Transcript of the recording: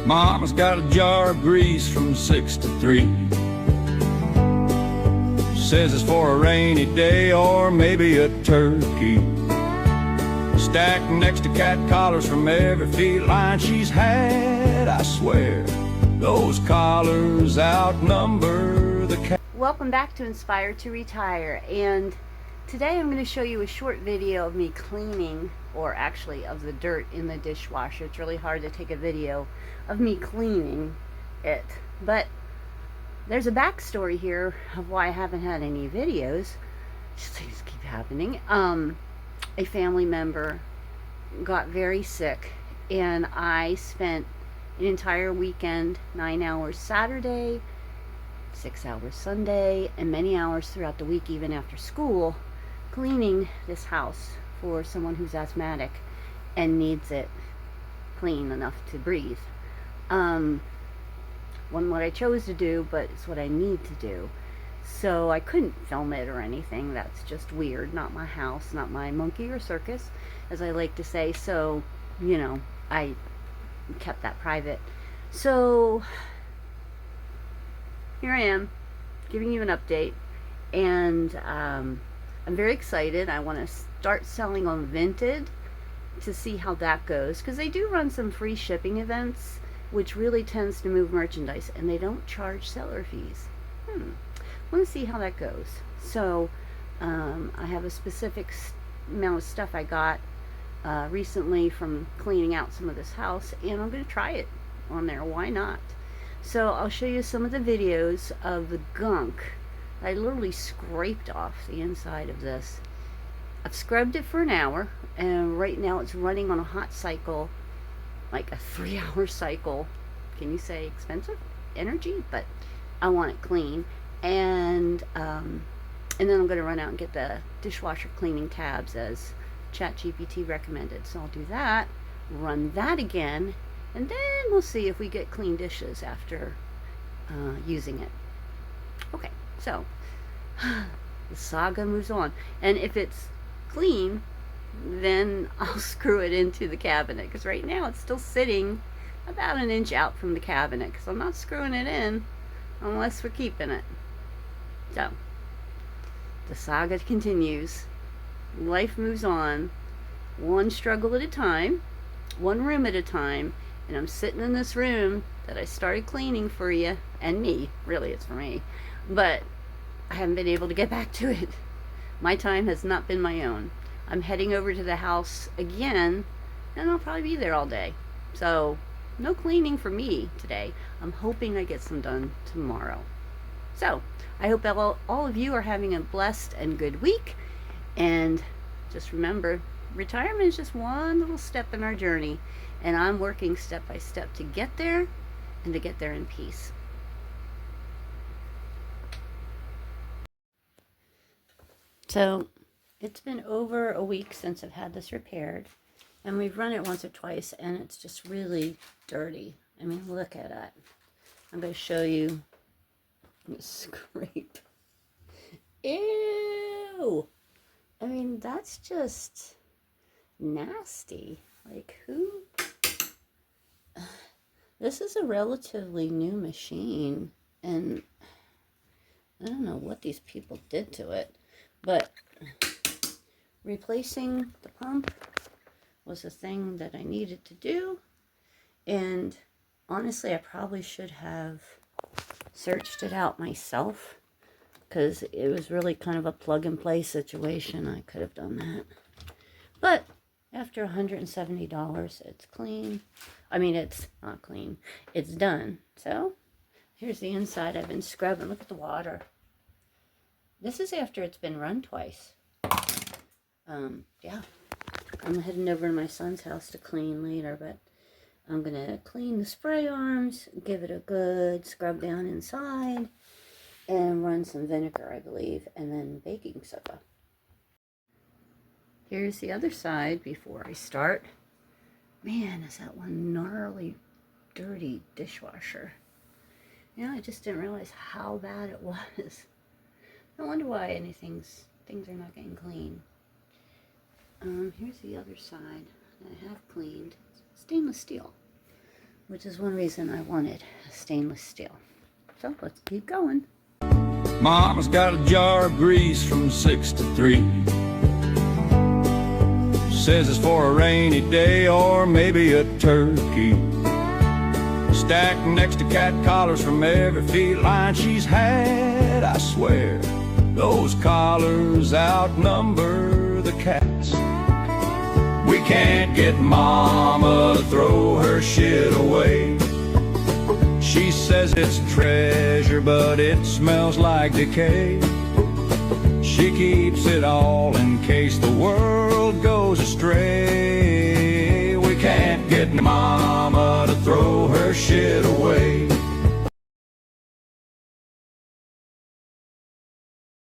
Mama's got a jar of grease from 6 to 3. Says it's for a rainy day or maybe a turkey. Stacked next to cat collars from every feline she's had. I swear, those collars outnumber the cat. Welcome back to Inspired to Retire, and today I'm going to show you a short video of me cleaning, or actually of the dirt in the dishwasher. It's really hard to take a video of me cleaning it, but there's a backstory here of why I haven't had any videos. Just things keep happening. A family member got very sick, and I spent an entire weekend, 9 hours Saturday, 6 hours Sunday, and many hours throughout the week, even after school, cleaning this house for someone who's asthmatic and needs it clean enough to breathe. Wasn't what I chose to do, but it's what I need to do. So I couldn't film it or anything. That's just weird. Not my house, not my monkey or circus, as I like to say. So, you know, I kept that private. So here I am, giving you an update, and I'm very excited. I want to start selling on Vinted to see how that goes, because they do run some free shipping events, which really tends to move merchandise, and they don't charge seller fees. I want to see how that goes. So I have a specific amount of stuff I got recently from cleaning out some of this house, and I'm going to try it on there. Why not? So I'll show you some of the videos of the gunk I literally scraped off the inside of this. I've scrubbed it for an hour, and right now it's running on a hot cycle, like a 3-hour cycle. Can you say expensive energy? But I want it clean. And then I'm going to run out and get the dishwasher cleaning tabs as ChatGPT recommended. So I'll do that, run that again, and then we'll see if we get clean dishes after using it. Okay, so the saga moves on. And if it's clean, then I'll screw it into the cabinet, because right now it's still sitting about an inch out from the cabinet, because I'm not screwing it in unless we're keeping it. So the saga continues. Life moves on, one struggle at a time, one room at a time. And I'm sitting in this room that I started cleaning for you and me. Really, it's for me, but I haven't been able to get back to it. My time has not been my own. I'm heading over to the house again, and I'll probably be there all day. So no cleaning for me today. I'm hoping I get some done tomorrow. So I hope all of you are having a blessed and good week. And just remember, retirement is just one little step in our journey. And I'm working step by step to get there, and to get there in peace. So it's been over a week since I've had this repaired, and we've run it once or twice, and it's just really dirty. I mean, look at it. I'm going to show you the scrape. Ew! I mean, that's just nasty. Like, who? This is a relatively new machine, and I don't know what these people did to it, but replacing the pump was a thing that I needed to do. And honestly, I probably should have searched it out myself, because it was really kind of a plug-and-play situation. I could have done that. But after $170, it's clean. I mean, it's not clean. It's done. So here's the inside. I've been scrubbing. Look at the water. This is after it's been run twice. Yeah. I'm heading over to my son's house to clean later, but I'm going to clean the spray arms, give it a good scrub down inside, and run some vinegar, I believe, and then baking soda. Here's the other side before I start. Man, is that one gnarly, dirty dishwasher. You know, I just didn't realize how bad it was. No wonder why things are not getting clean. Here's the other side that I have cleaned. Stainless steel. which is one reason I wanted stainless steel. So let's keep going. Mama's got a jar of grease from 6 to 3. Says it's for a rainy day or maybe a turkey. Stacked next to cat collars from every feline she's had. I swear, those collars outnumber the cats. We can't get Mama to throw her shit away. She says it's treasure, but it smells like decay. She keeps it all in case the world goes astray. We can't get Mama to throw her shit away.